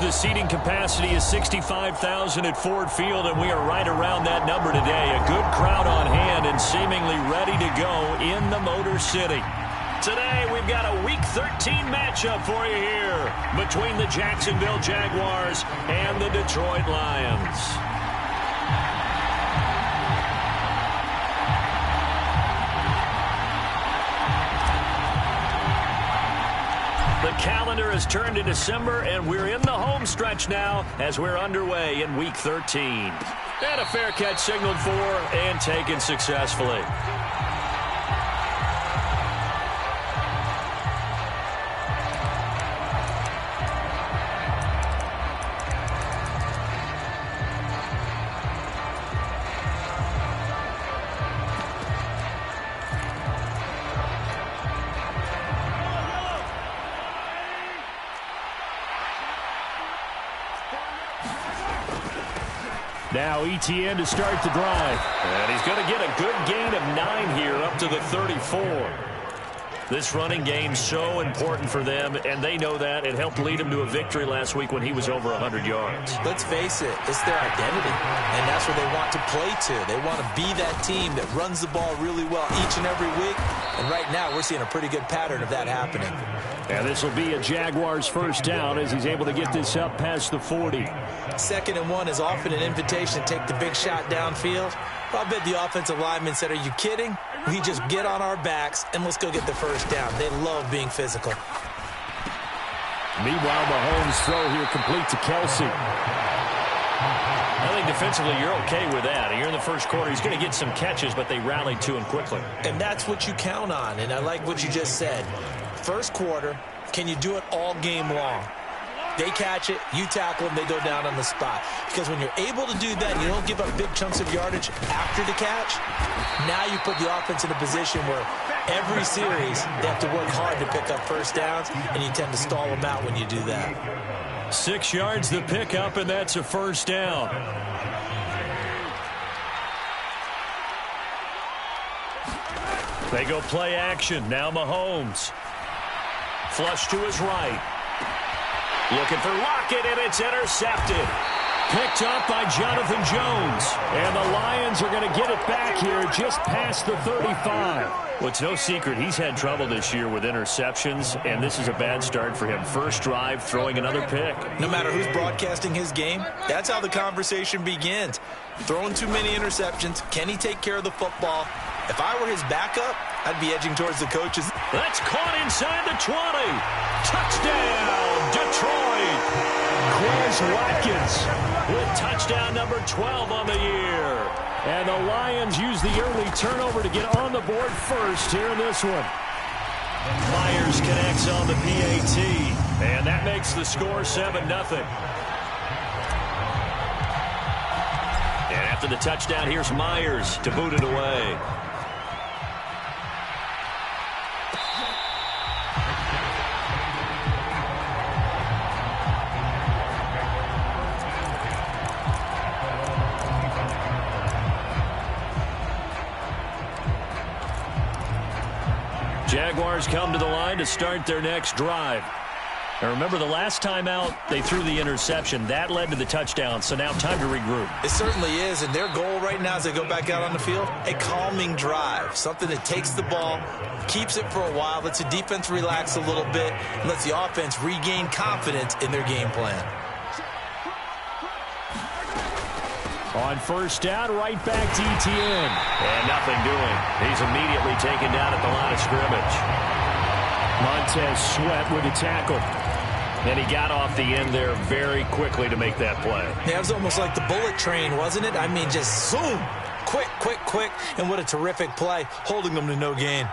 The seating capacity is 65,000 at Ford Field, and we are right around that number today. A good crowd on hand and seemingly ready to go in the Motor City. Today, we've got a Week 13 matchup for you here between the Jacksonville Jaguars and the Detroit Lions. The calendar has turned to December, and we're in the home stretch now as we're underway in Week 13. And a fair catch signaled for and taken successfully. Now ETN to start the drive. And he's going to get a good gain of 9 here up to the 34. This running game's so important for them, and they know that. It helped lead him to a victory last week when he was over 100 yards. Let's face it, it's their identity, and that's what they want to play to. They want to be that team that runs the ball really well each and every week, and right now we're seeing a pretty good pattern of that happening. And this will be a Jaguars first down as he's able to get this up past the 40. 2nd and 1 is often an invitation to take the big shot downfield. I bet the offensive lineman said, are you kidding? We just get on our backs and let's go get the first down. They love being physical. Meanwhile, Mahomes' throw here complete to Kelsey. I think defensively you're okay with that. Here in the first quarter, he's going to get some catches, but they rallied to him quickly. And that's what you count on, and I like what you just said. First quarter, can you do it all game long? They catch it, you tackle them, they go down on the spot. Because when you're able to do that, you don't give up big chunks of yardage after the catch. Now you put the offense in a position where every series they have to work hard to pick up first downs, and you tend to stall them out when you do that. 6 yards the pickup, and that's a first down. They go play action. Now Mahomes. Flush to his right. Looking for Lockett, and it's intercepted. Picked up by Jonathan Jones. And the Lions are going to get it back here just past the 35. Well, it's no secret he's had trouble this year with interceptions, and this is a bad start for him. First drive, throwing another pick. No matter who's broadcasting his game, that's how the conversation begins. Throwing too many interceptions. Can he take care of the football? If I were his backup, I'd be edging towards the coaches. That's caught inside the 20. Touchdown, Detroit. Quez Watkins with touchdown number 12 on the year. And the Lions use the early turnover to get on the board first here in this one. Myers connects on the PAT. And that makes the score 7-0. And after the touchdown, here's Myers to boot it away. Jaguars come to the line to start their next drive. Now remember, the last time out, they threw the interception. That led to the touchdown, so now time to regroup. It certainly is, and their goal right now as they go back out on the field, a calming drive, something that takes the ball, keeps it for a while, lets the defense relax a little bit, and lets the offense regain confidence in their game plan. On first down, right back to ETN. And nothing doing. He's immediately taken down at the line of scrimmage. Montez Sweat with a tackle. And he got off the end there very quickly to make that play. Yeah, it was almost like the bullet train, wasn't it? I mean, just zoom. Quick, quick, quick. And what a terrific play, holding them to no gain.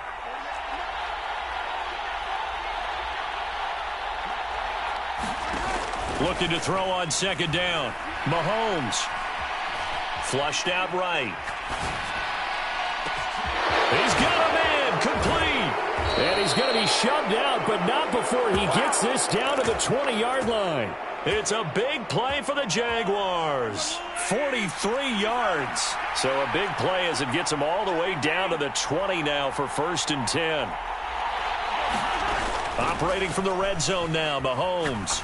Looking to throw on second down. Mahomes. Flushed out right. He's got a man complete. And he's going to be shoved out, but not before he gets this down to the 20-yard line. It's a big play for the Jaguars. 43 yards. So a big play as it gets them all the way down to the 20 now for 1st and 10. Operating from the red zone now, Mahomes.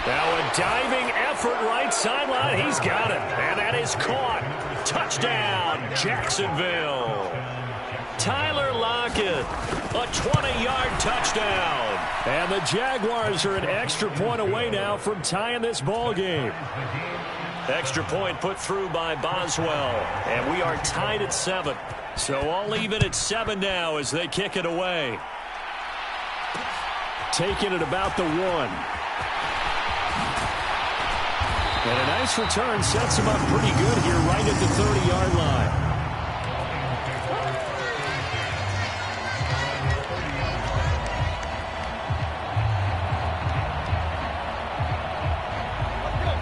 Now a diving effort right sideline. He's got it. And that is caught. Touchdown, Jacksonville. Tyler Lockett, a 20-yard touchdown. And the Jaguars are an extra point away now from tying this ball game. Extra point put through by Boswell. And we are tied at 7. So all even at 7 now as they kick it away. Taking it about the 1. And a nice return sets him up pretty good here right at the 30-yard line.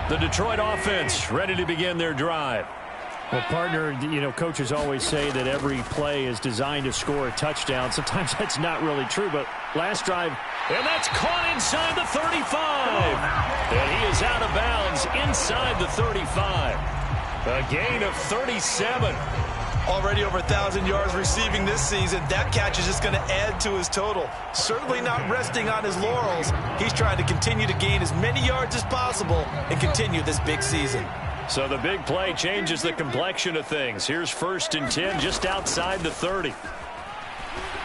The Detroit offense ready to begin their drive. Well, partner, you know, coaches always say that every play is designed to score a touchdown. Sometimes that's not really true, but last drive. And that's caught inside the 35. And he is out of bounds inside the 35. A gain of 37. Already over 1,000 yards receiving this season. That catch is just going to add to his total. Certainly not resting on his laurels. He's trying to continue to gain as many yards as possible and continue this big season. So the big play changes the complexion of things. Here's 1st and 10 just outside the 30.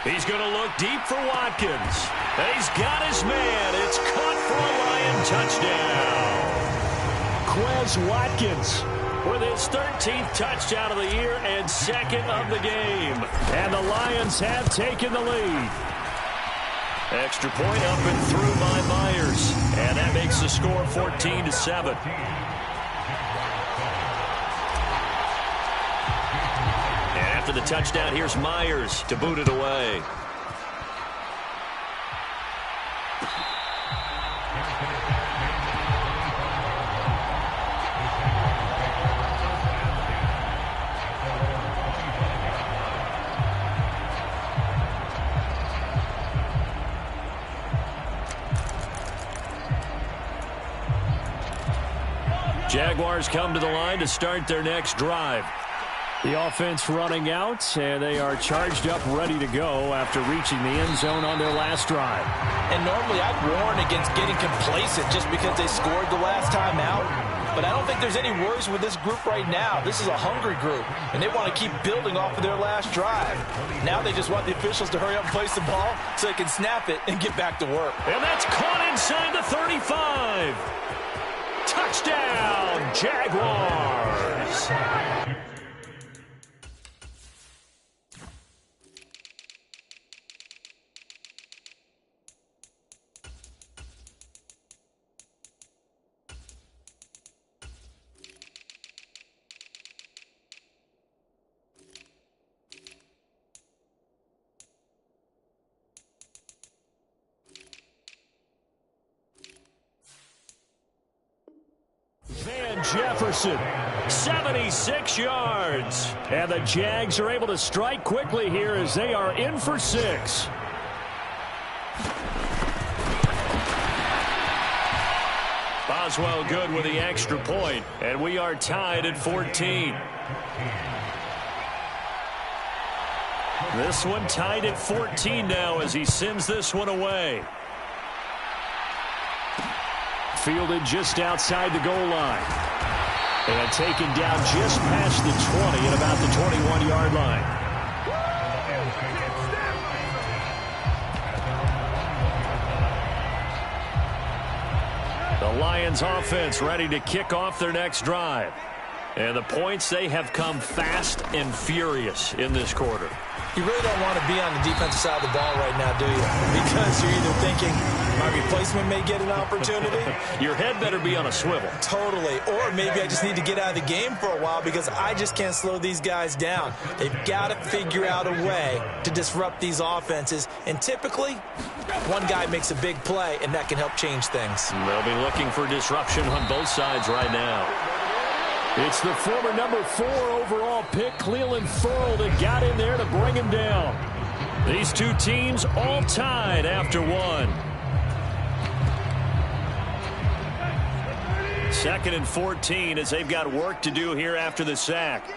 He's going to look deep for Watkins. And he's got his man. It's caught for a Lion touchdown. Quez Watkins with his 13th touchdown of the year and 2nd of the game. And the Lions have taken the lead. Extra point up and through by Myers. And that makes the score 14-7. After the touchdown, here's Myers to boot it away. Jaguars come to the line to start their next drive. The offense running out, and they are charged up, ready to go after reaching the end zone on their last drive. And normally I'd warn against getting complacent just because they scored the last time out. But I don't think there's any worries with this group right now. This is a hungry group, and they want to keep building off of their last drive. Now they just want the officials to hurry up and place the ball so they can snap it and get back to work. And that's caught inside the 35. Touchdown, Jaguars. Jefferson, 76 yards. And the Jags are able to strike quickly here as they are in for 6. Boswell good with the extra point, and we are tied at 14. This one tied at 14 now as he sends this one away. Fielded just outside the goal line. And taken down just past the 20 at about the 21-yard line. The Lions offense ready to kick off their next drive. And the points, they have come fast and furious in this quarter. You really don't want to be on the defensive side of the ball right now, do you? Because you're either thinking, my replacement may get an opportunity. Your head better be on a swivel. Totally. Or maybe I just need to get out of the game for a while because I just can't slow these guys down. They've got to figure out a way to disrupt these offenses. And typically, one guy makes a big play, and that can help change things. They'll be looking for disruption on both sides right now. It's the former number 4 overall pick, Cleveland Ferrell, that got in there to bring him down. These two teams all tied after one. 2nd and 14 as they've got work to do here after the sack.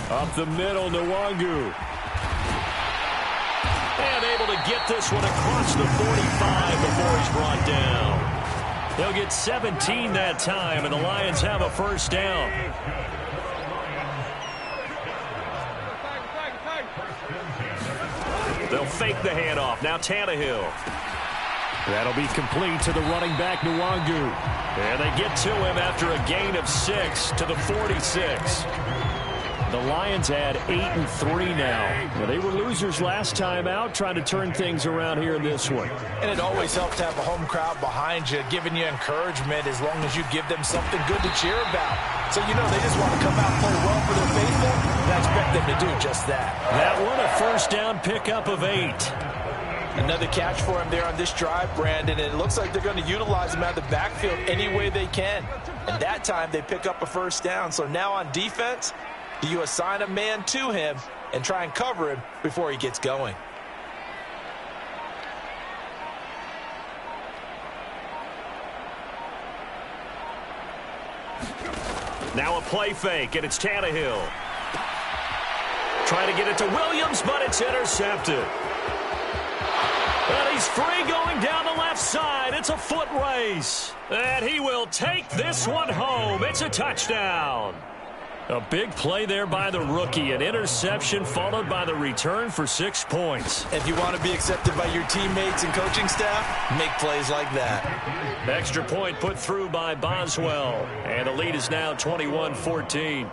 Up the middle, Nwangu. And able to get this one across the 45 before he's brought down. They'll get 17 that time, and the Lions have a first down. They'll fake the handoff. Now Tannehill. That'll be complete to the running back, Nwangu. And they get to him after a gain of 6 to the 46. The Lions had 8-3 now. Well, they were losers last time out, trying to turn things around here in this one. And it always helps to have a home crowd behind you, giving you encouragement as long as you give them something good to cheer about. So, you know, they just want to come out and play well for their faithful, and I expect them to do just that. That one, a first down pickup of 8. Another catch for him there on this drive, Brandon, and it looks like they're going to utilize him out of the backfield any way they can. And that time they pick up a first down. So now on defense, do you assign a man to him and try and cover him before he gets going? Now a play fake, and it's Tannehill. Trying to get it to Williams, but it's intercepted. And he's free going down the left side. It's a foot race. And he will take this one home. It's a touchdown. A big play there by the rookie. An interception followed by the return for 6 points. If you want to be accepted by your teammates and coaching staff, make plays like that. Extra point put through by Boswell. And the lead is now 21-14.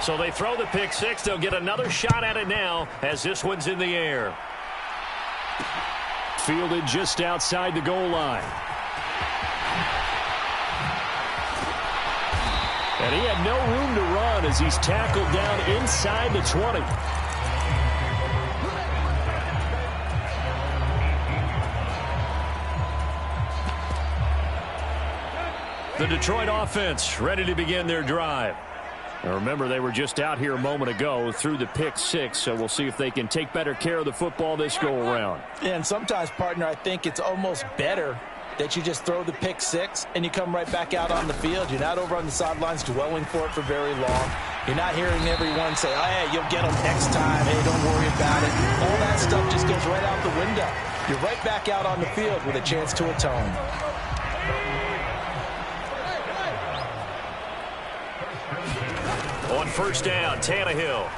So they throw the pick six. They'll get another shot at it now as this one's in the air. Fielded just outside the goal line. And he had no room to run as he's tackled down inside the 20. The Detroit offense ready to begin their drive. Now remember, they were just out here a moment ago through the pick six, so we'll see if they can take better care of the football this go-around. Yeah, and sometimes, partner, I think it's almost better that you just throw the pick six and you come right back out on the field. You're not over on the sidelines dwelling for it for very long. You're not hearing everyone say, oh, hey, you'll get them next time. Hey, don't worry about it. All that stuff just goes right out the window. You're right back out on the field with a chance to atone. On first down, Tannehill.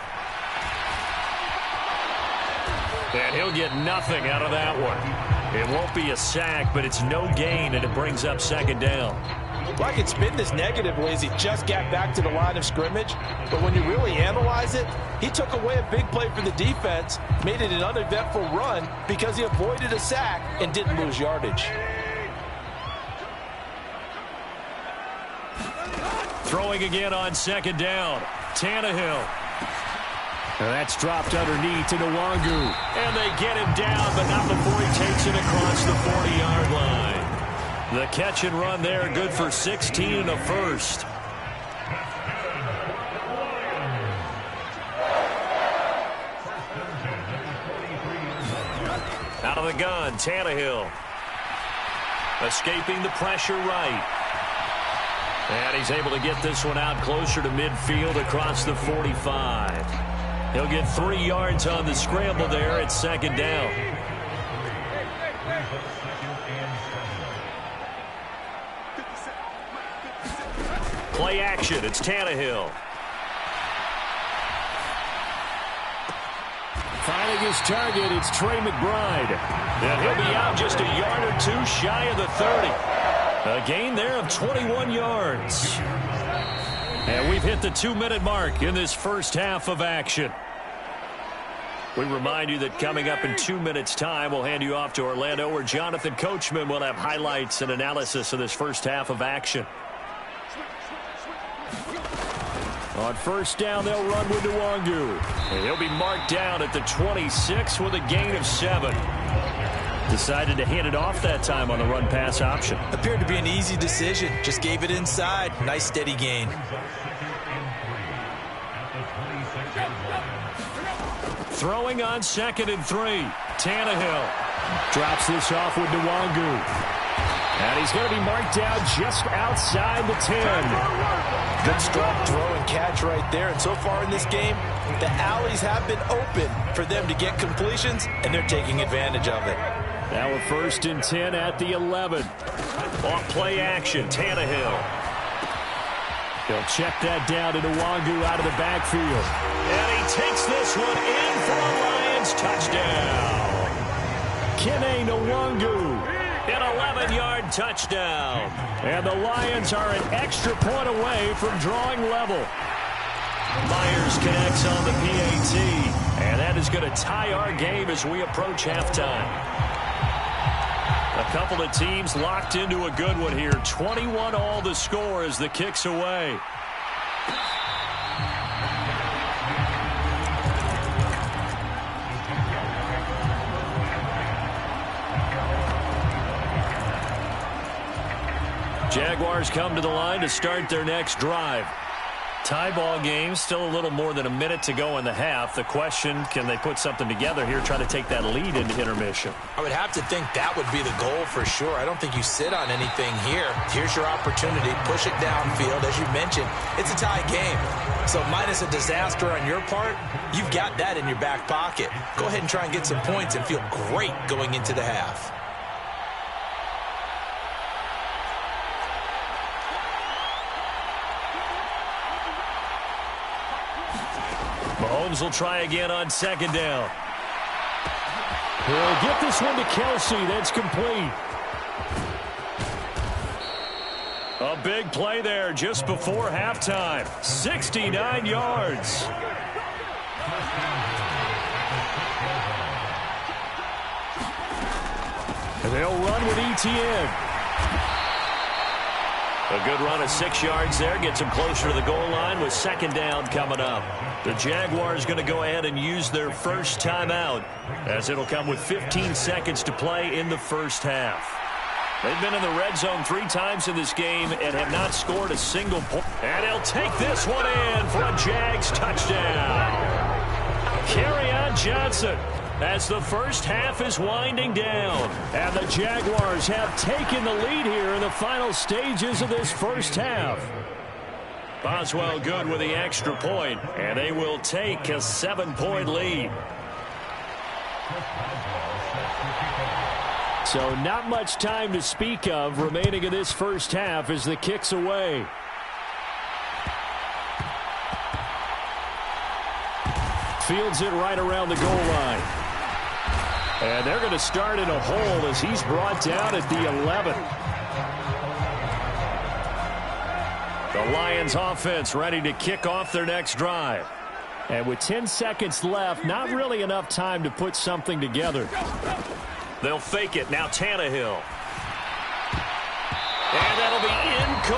And he'll get nothing out of that one. It won't be a sack, but it's no gain, and it brings up second down. Well, I could spin this negatively as he just got back to the line of scrimmage, but when you really analyze it, he took away a big play for the defense, made it an uneventful run because he avoided a sack and didn't lose yardage. Throwing again on second down. Tannehill. And that's dropped underneath to Nwangu. And they get him down, but not before he takes it across the 40-yard line. The catch and run there, good for 16 and a first. Out of the gun, Tannehill. Escaping the pressure right. And he's able to get this one out closer to midfield across the 45. He'll get 3 yards on the scramble there at second down. Play action, it's Tannehill. Finding his target, it's Trey McBride. And he'll be out just a yard or two shy of the 30. A gain there of 21 yards. And we've hit the 2-minute mark in this first half of action. We remind you that coming up in 2 minutes' time, we'll hand you off to Orlando, where Jonathan Coachman will have highlights and analysis of this first half of action. On first down, they'll run with Nwangu. And he'll be marked down at the 26 with a gain of 7. Decided to hand it off that time on the run-pass option. Appeared to be an easy decision. Just gave it inside. Nice steady gain. Throwing on 2nd and 3. Tannehill drops this off with Nwangu. And he's going to be marked down just outside the 10. Good strong throw and catch right there. And so far in this game, the alleys have been open for them to get completions, and they're taking advantage of it. Now we're 1st and 10 at the 11. Off play action, Tannehill. He'll check that down to Nwangu out of the backfield. And he takes this one in for a Lions touchdown. Kene Nwangu. An 11-yard touchdown. And the Lions are an extra point away from drawing level. Myers connects on the PAT. And that is going to tie our game as we approach halftime. A couple of teams locked into a good one here. 21 all the score as the kick's away. Jaguars come to the line to start their next drive. Tie ball game, still a little more than a minute to go in the half. The question, can they put something together here, try to take that lead into intermission? I would have to think that would be the goal for sure. I don't think you sit on anything here. Here's your opportunity. Push it downfield. As you mentioned, it's a tie game. So minus a disaster on your part, you've got that in your back pocket. Go ahead and try and get some points and feel great going into the half. Mahomes will try again on 2nd down. He'll get this one to Kelsey. That's complete. A big play there just before halftime. 69 yards. And they'll run with ETN. A good run of 6 yards there. Gets him closer to the goal line with 2nd down coming up. The Jaguars going to go ahead and use their first timeout as it'll come with 15 seconds to play in the first half. They've been in the red zone 3 times in this game and have not scored a single point. And he'll take this one in for a Jags touchdown. Kerryon Johnson as the first half is winding down. And the Jaguars have taken the lead here in the final stages of this first half. Boswell good with the extra point, and they will take a 7-point lead. So not much time to speak of remaining in this first half as the kick's away. Fields it right around the goal line. And they're going to start in a hole as he's brought down at the 11. The Lions offense ready to kick off their next drive. And with 10 seconds left, not really enough time to put something together. They'll fake it. Now Tannehill. And that'll be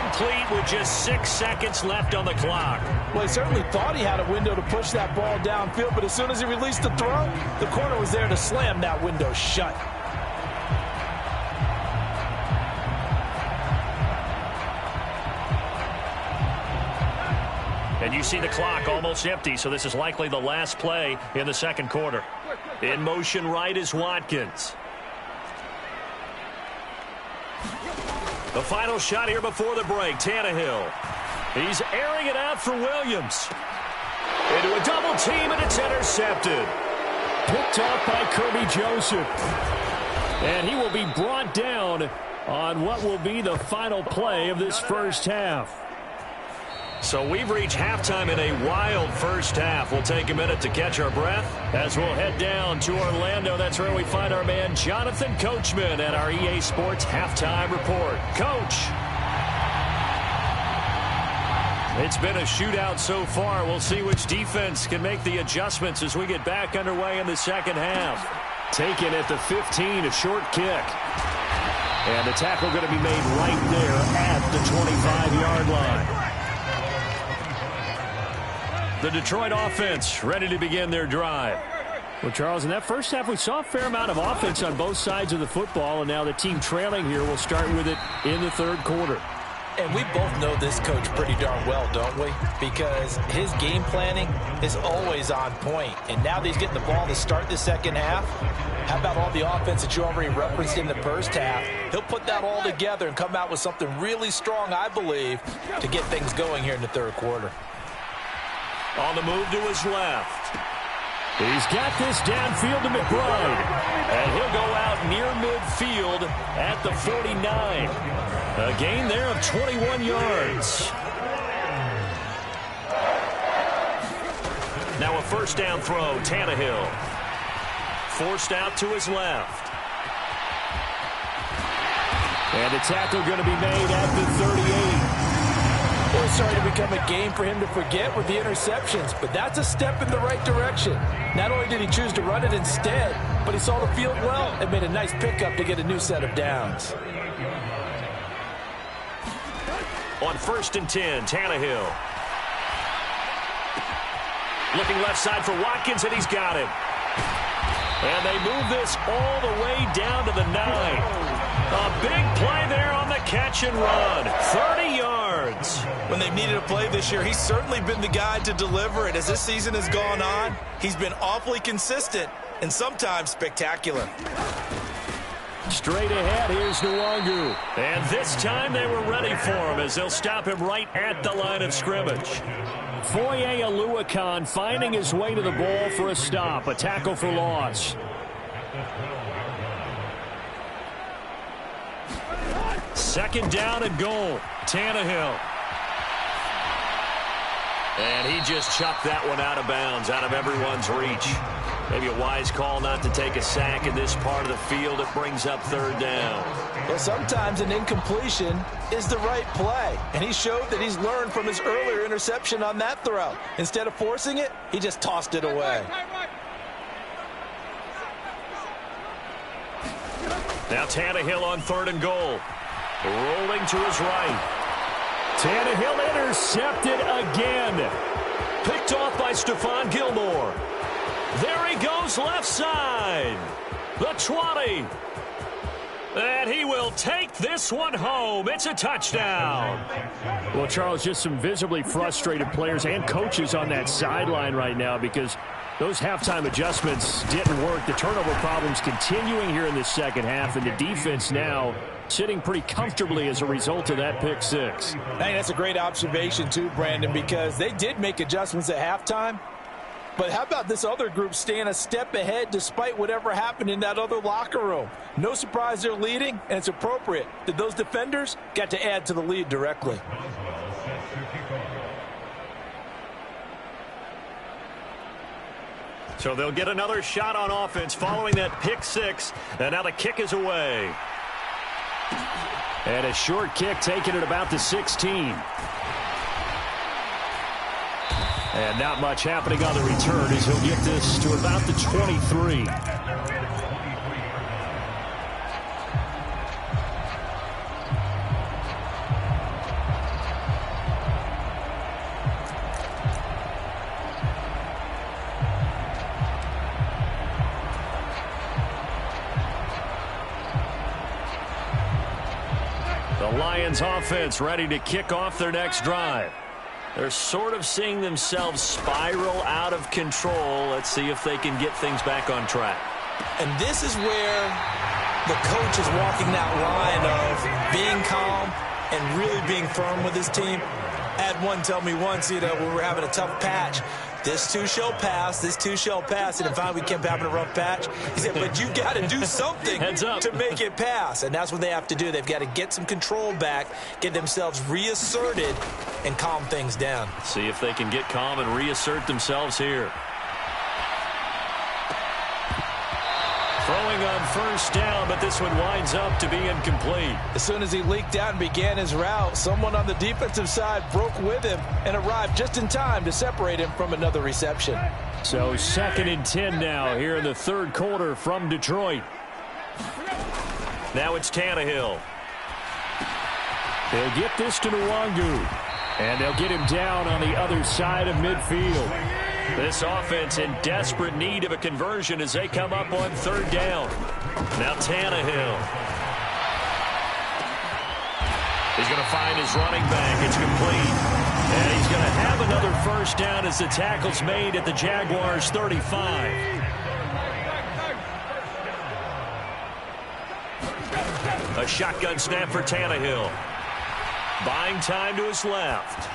incomplete with just 6 seconds left on the clock. Well, he certainly thought he had a window to push that ball downfield, but as soon as he released the throw, the corner was there to slam that window shut. And you see the clock almost empty, so this is likely the last play in the second quarter. In motion right is Watkins. The final shot here before the break, Tannehill. He's airing it out for Williams. Into a double team, and it's intercepted. Picked off by Kirby Joseph. And he will be brought down on what will be the final play of this first half. So we've reached halftime in a wild first half. We'll take a minute to catch our breath as we'll head down to Orlando. That's where we find our man Jonathan Coachman at our EA Sports Halftime Report. Coach. It's been a shootout so far. We'll see which defense can make the adjustments as we get back underway in the second half. Taken at the 15, a short kick. And the tackle going to be made right there at the 25-yard line. The Detroit offense ready to begin their drive. Well, Charles, in that first half, we saw a fair amount of offense on both sides of the football, and now the team trailing here will start with it in the third quarter. And we both know this coach pretty darn well, don't we? Because his game planning is always on point. And now that he's getting the ball to start the second half, how about all the offense that you already referenced in the first half? He'll put that all together and come out with something really strong, I believe, to get things going here in the third quarter. On the move to his left. He's got this downfield to McBride. And he'll go out near midfield at the 49. A gain there of 21 yards. Now a first down throw, Tannehill. Forced out to his left. And the tackle going to be made at the 38. It was starting to become a game for him to forget with the interceptions, but that's a step in the right direction. Not only did he choose to run it instead, but he saw the field well and made a nice pickup to get a new set of downs. On 1st and 10, Tannehill. Looking left side for Watkins, and he's got him. And they move this all the way down to the 9. A big play there on the catch and run. 30 yards. When they've needed a play this year, he's certainly been the guy to deliver it. As this season has gone on, he's been awfully consistent and sometimes spectacular. Straight ahead, here's Nwangu. And this time they were ready for him as they'll stop him right at the line of scrimmage. Foye Oluokun finding his way to the ball for a stop. A tackle for loss. Second down and goal. Tannehill. And he just chucked that one out of bounds, out of everyone's reach. Maybe a wise call not to take a sack in this part of the field. It brings up third down. Well, sometimes an incompletion is the right play. And he showed that he's learned from his earlier interception on that throw. Instead of forcing it, he just tossed it away. Now Tannehill on 3rd and goal. Rolling to his right. Tannehill intercepted again. Picked off by Stephon Gilmore. There he goes left side. The 20. And he will take this one home. It's a touchdown. Well, Charles, just some visibly frustrated players and coaches on that sideline right now because those halftime adjustments didn't work. The turnover problems continuing here in the second half, and the defense now sitting pretty comfortably as a result of that pick six. Hey, that's a great observation too, Brandon, because they did make adjustments at halftime. But how about this other group staying a step ahead despite whatever happened in that other locker room? No surprise they're leading, and it's appropriate that those defenders got to add to the lead directly. So they'll get another shot on offense following that pick six, and now the kick is away. And a short kick taken at about the 16. And not much happening on the return as he'll get this to about the 23. The Lions offense ready to kick off their next drive. They're sort of seeing themselves spiral out of control. Let's see if they can get things back on track. And this is where the coach is walking that line of being calm and really being firm with his team. I had one tell me once, when we were having a tough patch, this too shall pass, this too shall pass. And finally we kept having a rough patch. He said, but you got to do something to make it pass. And that's what they have to do. They've got to get some control back, get themselves reasserted, and calm things down. See if they can get calm and reassert themselves here. Throwing on first down, but this one winds up to be incomplete. As soon as he leaked out and began his route, someone on the defensive side broke with him and arrived just in time to separate him from another reception. So 2nd and 10 now here in the third quarter from Detroit. Now it's Tannehill. They'll get this to Nwangu. And they'll get him down on the other side of midfield. This offense in desperate need of a conversion as they come up on third down. Now Tannehill. He's going to find his running back. It's complete. And he's going to have another first down as the tackle's made at the Jaguars' 35. A shotgun snap for Tannehill. Buying time to his left.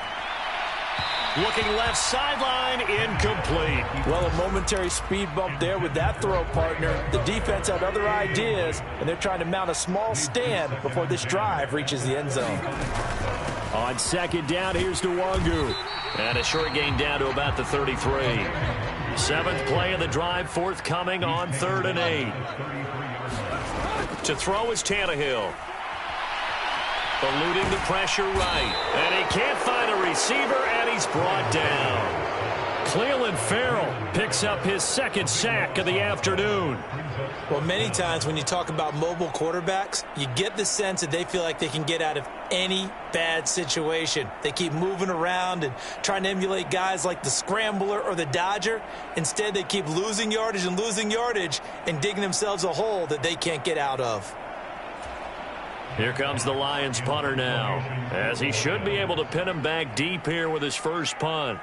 Looking left sideline, incomplete. Well, a momentary speed bump there with that throw, partner. The defense had other ideas, and they're trying to mount a small stand before this drive reaches the end zone. On second down, here's Nwangu. And a short gain down to about the 33. Seventh play of the drive, forthcoming on 3rd and 8. To throw is Tannehill. Eluding the pressure right. And he can't find a receiver, and he's brought down. Clelin Ferrell picks up his second sack of the afternoon. Well, many times when you talk about mobile quarterbacks, you get the sense that they feel like they can get out of any bad situation. They keep moving around and trying to emulate guys like the Scrambler or the Dodger. Instead, they keep losing yardage and digging themselves a hole that they can't get out of. Here comes the Lions punter now, as he should be able to pin him back deep here with his first punt.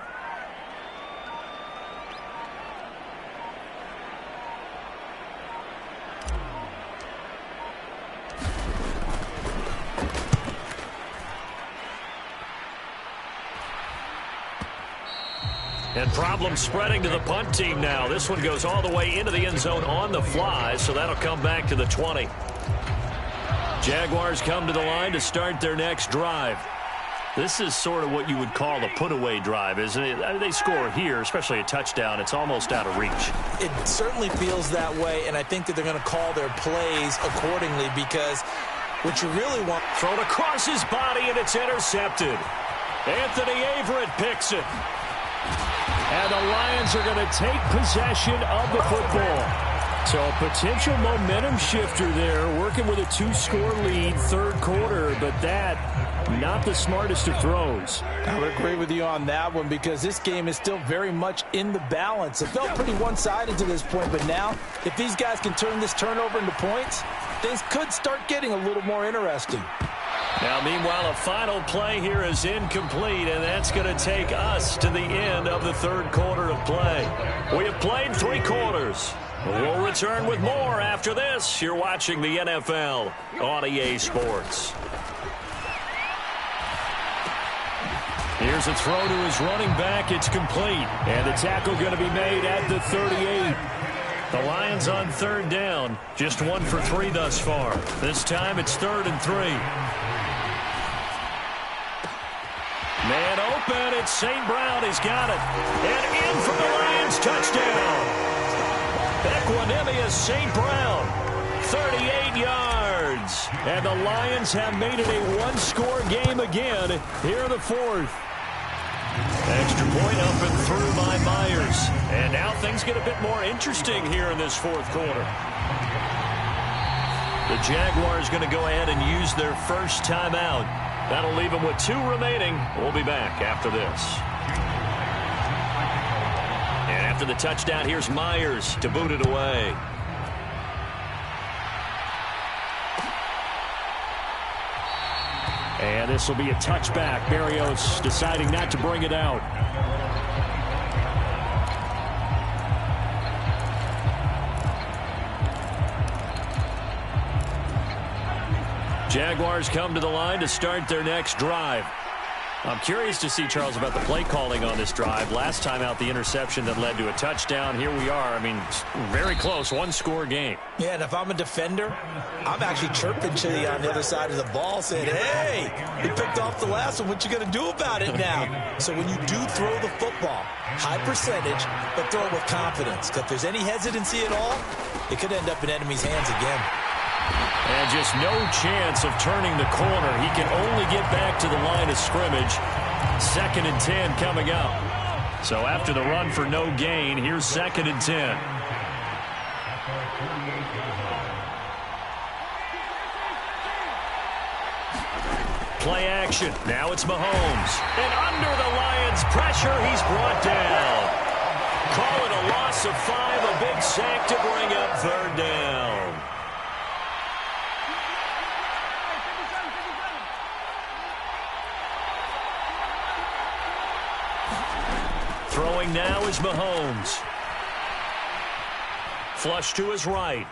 And problems spreading to the punt team now. This one goes all the way into the end zone on the fly, so that'll come back to the 20. Jaguars come to the line to start their next drive. This is sort of what you would call a put-away drive, isn't it? I mean, they score here, especially a touchdown. It's almost out of reach. It certainly feels that way, and I think that they're going to call their plays accordingly because what you really want... Thrown across his body, and it's intercepted. Anthony Averett picks it. And the Lions are going to take possession of the football. So a potential momentum shifter there, working with a 2-score lead, 3rd quarter, but that, not the smartest of throws. I would agree with you on that one because this game is still very much in the balance. It felt pretty one-sided to this point, but now, if these guys can turn this turnover into points, things could start getting a little more interesting. Now, meanwhile, a final play here is incomplete, and that's going to take us to the end of the 3rd quarter of play. We have played 3 quarters. We'll return with more after this. You're watching the NFL on EA Sports. Here's a throw to his running back. It's complete. And the tackle going to be made at the 38. The Lions on 3rd down. Just 1 for 3 thus far. This time it's 3rd and 3. Man open. It's St. Brown. He's got it. And in for the Lions touchdown. Equanimous St. Brown, 38 yards. And the Lions have made it a 1-score game again here in the 4th. Extra point up and through by Myers. And now things get a bit more interesting here in this 4th quarter. The Jaguars going to go ahead and use their first timeout. That'll leave them with 2 remaining. We'll be back after this. After the touchdown, here's Myers to boot it away. And this will be a touchback. Berrios deciding not to bring it out. Jaguars come to the line to start their next drive. I'm curious to see, Charles, about the play calling on this drive. Last time out, the interception that led to a touchdown. Here we are. I mean, very close, 1-score game. Yeah, and if I'm a defender, I'm actually chirping Chili on the other side of the ball saying, hey, he picked off the last one. What you going to do about it now? So when you do throw the football, high percentage, but throw it with confidence. Because if there's any hesitancy at all, it could end up in enemy's hands again. And just no chance of turning the corner. He can only get back to the line of scrimmage. 2nd and 10 coming up. So after the run for no gain, here's 2nd and 10. Play action. Now it's Mahomes. And under the Lions' pressure, he's brought down. Call it a loss of 5, a big sack to bring up 3rd down. Throwing now is Mahomes. Flush to his right.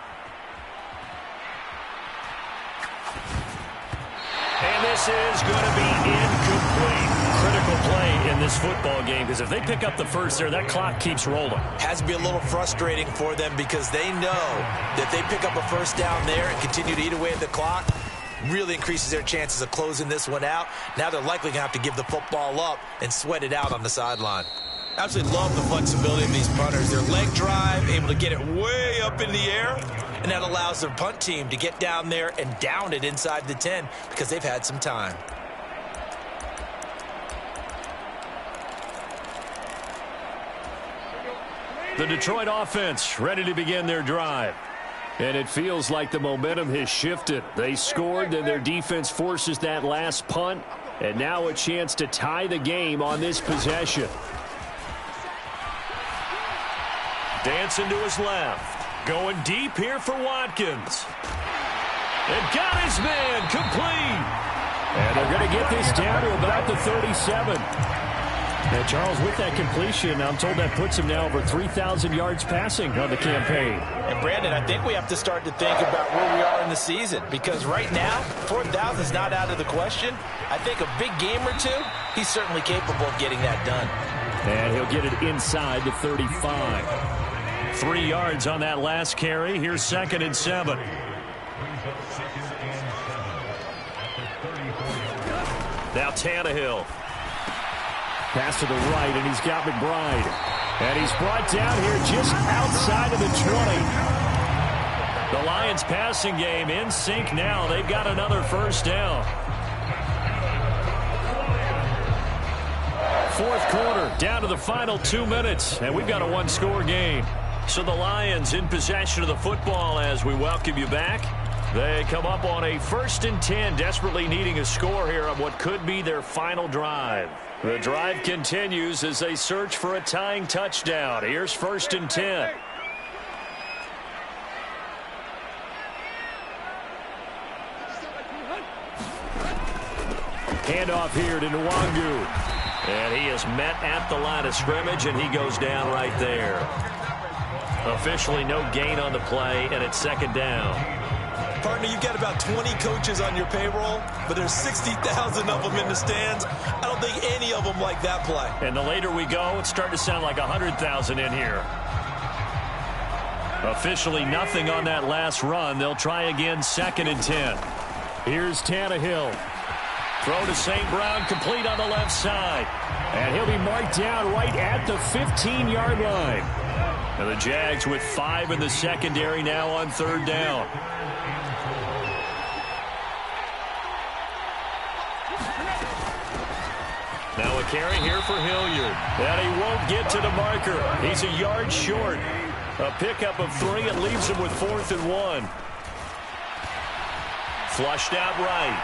And this is going to be incomplete. Critical play in this football game, because if they pick up the first there, that clock keeps rolling. Has to be a little frustrating for them because they know that they pick up a first down there and continue to eat away at the clock, really increases their chances of closing this one out. Now they're likely going to have to give the football up and sweat it out on the sideline. Absolutely love the flexibility of these punters. Their leg drive, able to get it way up in the air, and that allows their punt team to get down there and down it inside the 10 because they've had some time. The Detroit offense ready to begin their drive. And it feels like the momentum has shifted. They scored, and their defense forces that last punt. And now a chance to tie the game on this possession. Dancing to his left. Going deep here for Watkins. And got his man complete. And they're going to get this down to about the 37. Now, Charles, with that completion, I'm told that puts him now over 3,000 yards passing on the campaign. And, Brandon, I think we have to start to think about where we are in the season because right now, 4,000 is not out of the question. I think a big game or two, he's certainly capable of getting that done. And he'll get it inside the 35. 3 yards on that last carry. Here's 2nd and 7. Now Tannehill. Pass to the right, and he's got McBride. And he's brought down here just outside of the 20. The Lions passing game in sync now. They've got another first down. 4th quarter, down to the final 2 minutes, and we've got a one-score game. So the Lions in possession of the football as we welcome you back. They come up on a 1st and 10, desperately needing a score here on what could be their final drive. The drive continues as they search for a tying touchdown. Here's 1st and 10. Handoff here to Nwangu. And he is met at the line of scrimmage, and he goes down right there. Officially no gain on the play, and it's 2nd down. Partner, you've got about 20 coaches on your payroll, but there's 60,000 of them in the stands. I don't think any of them like that play. And the later we go, it's starting to sound like 100,000 in here. Officially nothing on that last run. They'll try again, 2nd and 10. Here's Tannehill. Throw to St. Brown, complete on the left side. And he'll be marked down right at the 15-yard line. And the Jags with 5 in the secondary now on 3rd down. Now a carry here for Hilliard. And he won't get to the marker. He's a yard short. A pickup of 3. It leaves him with 4th and 1. Flushed out right.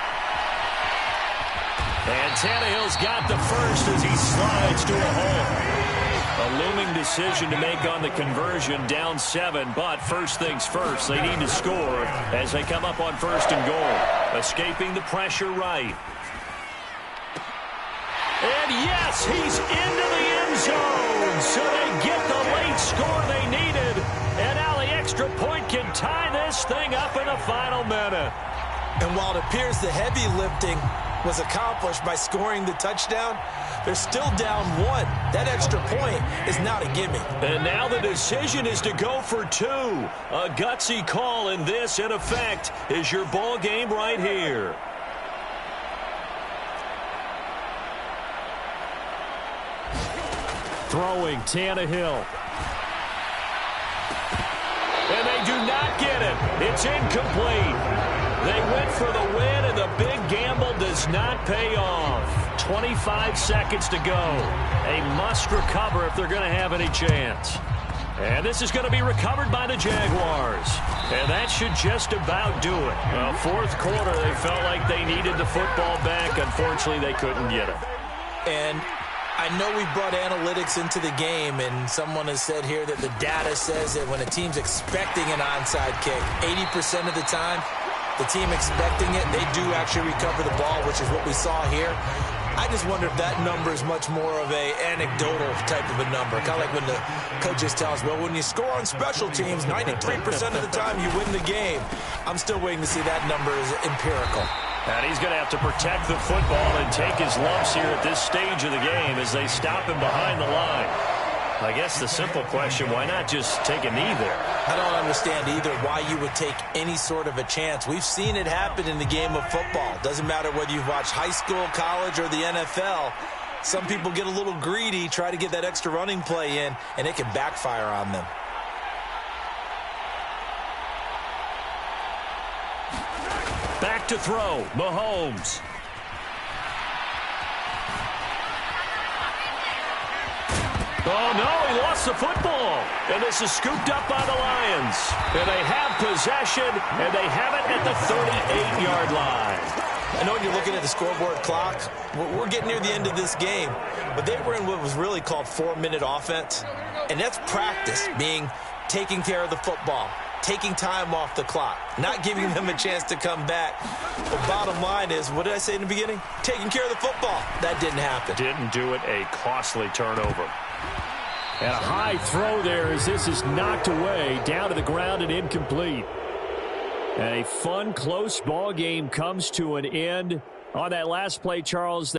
And Tannehill's got the first as he slides to a hole. A looming decision to make on the conversion, down 7, but first things first, they need to score as they come up on 1st and goal. Escaping the pressure right. And yes, he's into the end zone, so they get the late score they needed. And now the extra point can tie this thing up in the final minute. And while it appears the heavy lifting was accomplished by scoring the touchdown, they're still down 1. That extra point is not a gimme. And now the decision is to go for 2. A gutsy call, and this, in effect, is your ball game right here. Throwing, Tannehill. And they do not get it. It's incomplete. They went for the win, and the big gamble does not pay off. 25 seconds to go. A must recover if they're going to have any chance. And this is going to be recovered by the Jaguars. And that should just about do it. Well, 4th quarter, they felt like they needed the football back. Unfortunately, they couldn't get it. And I know we brought analytics into the game, and someone has said here that the data says that when a team's expecting an onside kick, 80% of the time, the team expecting it, they do actually recover the ball, which is what we saw here. I just wonder if that number is much more of a anecdotal type of a number. Kind of like when the coaches tell us, well, when you score on special teams, 93% of the time you win the game. I'm still waiting to see that number is empirical. And he's going to have to protect the football and take his lumps here at this stage of the game as they stop him behind the line. I guess the simple question, why not just take a knee there? I don't understand either why you would take any sort of a chance. We've seen it happen in the game of football. Doesn't matter whether you've watched high school, college, or the NFL. Some people get a little greedy, try to get that extra running play in, and it can backfire on them. Back to throw, Mahomes. Oh, no, he lost the football. And this is scooped up by the Lions. And they have possession, and they have it at the 38-yard line. I know when you're looking at the scoreboard clock, we're getting near the end of this game, but they were in what was really called 4-minute offense. And that's practice, meaning taking care of the football, taking time off the clock, not giving them a chance to come back. The bottom line is, what did I say in the beginning? Taking care of the football. That didn't happen. Didn't do it, a costly turnover. And a high throw there as this is knocked away, down to the ground and incomplete. And a fun, close ball game comes to an end on that last play, Charles.